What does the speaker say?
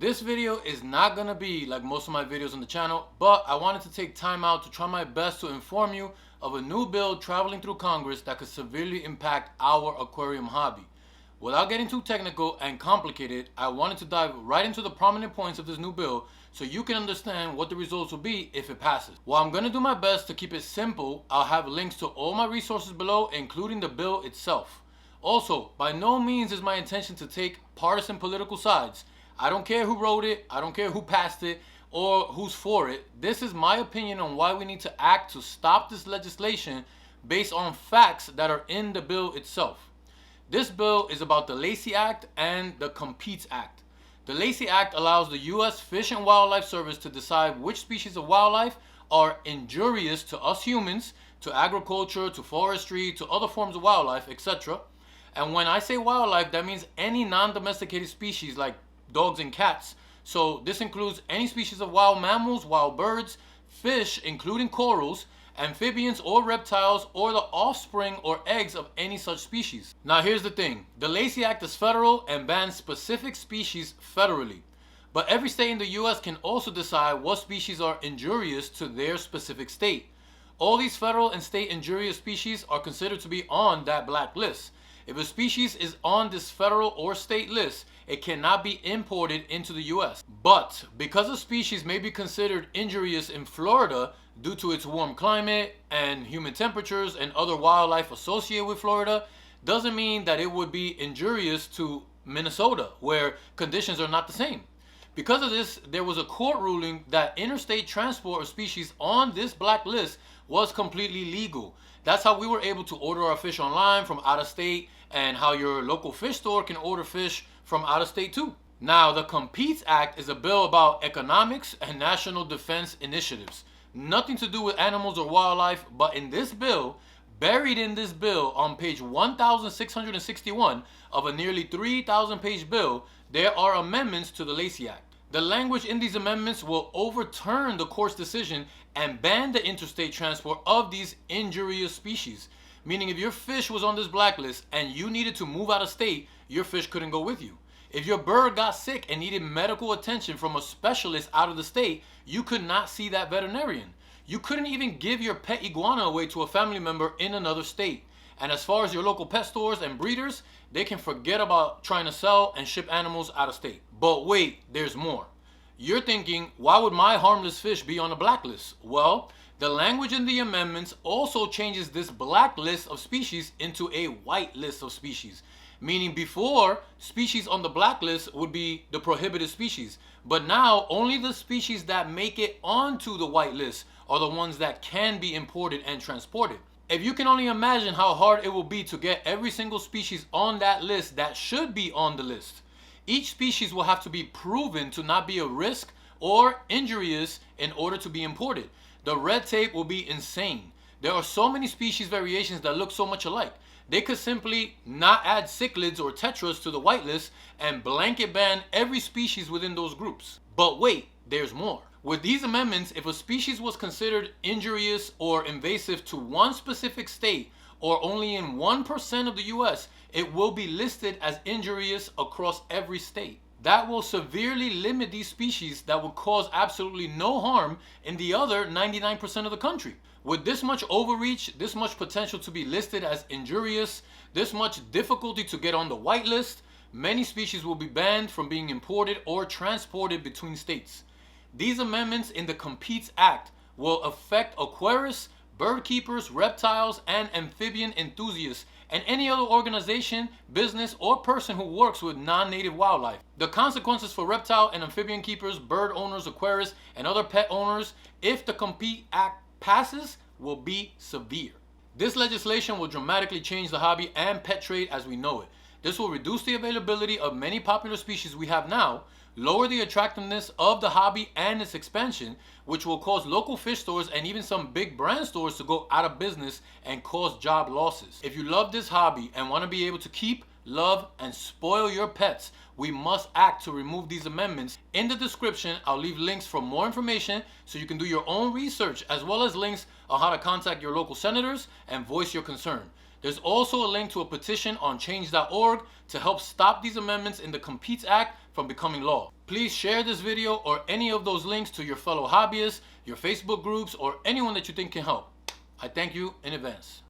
This video is not gonna be like most of my videos on the channel, but I wanted to take time out to try my best to inform you of a new bill traveling through Congress that could severely impact our aquarium hobby. Without getting too technical and complicated, I wanted to dive right into the prominent points of this new bill so you can understand what the results will be if it passes. While I'm gonna do my best to keep it simple, I'll have links to all my resources below, including the bill itself. Also, by no means is my intention to take partisan political sides. I don't care who wrote it, I don't care who passed it, or who's for it. This is my opinion on why we need to act to stop this legislation based on facts that are in the bill itself. This bill is about the Lacey Act and the Petition Act. The Lacey Act allows the U.S. Fish and Wildlife Service to decide which species of wildlife are injurious to us humans, to agriculture, to forestry, to other forms of wildlife, etc. And when I say wildlife, that means any non-domesticated species like dogs and cats. So this includes any species of wild mammals, wild birds, fish, including corals, amphibians or reptiles, or the offspring or eggs of any such species. Now here's the thing. The Lacey Act is federal and bans specific species federally. But every state in the US can also decide what species are injurious to their specific state. All these federal and state injurious species are considered to be on that black list. If a species is on this federal or state list, it cannot be imported into the US. But because a species may be considered injurious in Florida due to its warm climate and humid temperatures and other wildlife associated with Florida, doesn't mean that it would be injurious to Minnesota, where conditions are not the same. Because of this, there was a court ruling that interstate transport of species on this black list was completely legal. That's how we were able to order our fish online from out of state, and how your local fish store can order fish from out of state too. Now, the Petition Act is a bill about economics and national defense initiatives. Nothing to do with animals or wildlife, but in this bill, buried in this bill on page 1661 of a nearly 3,000 page bill, there are amendments to the Lacey Act. The language in these amendments will overturn the court's decision and ban the interstate transport of these injurious species. Meaning if your fish was on this blacklist and you needed to move out of state, your fish couldn't go with you. If your bird got sick and needed medical attention from a specialist out of the state, you could not see that veterinarian. You couldn't even give your pet iguana away to a family member in another state. And as far as your local pet stores and breeders, they can forget about trying to sell and ship animals out of state. But wait, there's more. You're thinking, why would my harmless fish be on a blacklist? Well, the language in the amendments also changes this black list of species into a white list of species. Meaning before, species on the blacklist would be the prohibited species. But now, only the species that make it onto the white list are the ones that can be imported and transported. If you can only imagine how hard it will be to get every single species on that list that should be on the list. Each species will have to be proven to not be a risk or injurious in order to be imported. The red tape will be insane. There are so many species variations that look so much alike. They could simply not add cichlids or tetras to the whitelist and blanket ban every species within those groups. But wait, there's more. With these amendments, if a species was considered injurious or invasive to one specific state or only in 1% of the US, it will be listed as injurious across every state. That will severely limit these species that will cause absolutely no harm in the other 99% of the country. With this much overreach, this much potential to be listed as injurious, this much difficulty to get on the whitelist, many species will be banned from being imported or transported between states. These amendments in the Petition Act will affect aquarists, bird keepers, reptiles, and amphibian enthusiasts, and any other organization, business, or person who works with non-native wildlife. The consequences for reptile and amphibian keepers, bird owners, aquarists, and other pet owners, if the Petition Act passes, will be severe. This legislation will dramatically change the hobby and pet trade as we know it. This will reduce the availability of many popular species we have now, lower the attractiveness of the hobby and its expansion, which will cause local fish stores and even some big brand stores to go out of business and cause job losses. If you love this hobby and want to be able to keep, love, and spoil your pets, we must act to remove these amendments. In the description, I'll leave links for more information so you can do your own research, as well as links on how to contact your local senators and voice your concern. There's also a link to a petition on change.org to help stop these amendments in the Competes Act from becoming law. Please share this video or any of those links to your fellow hobbyists, your Facebook groups, or anyone that you think can help. I thank you in advance.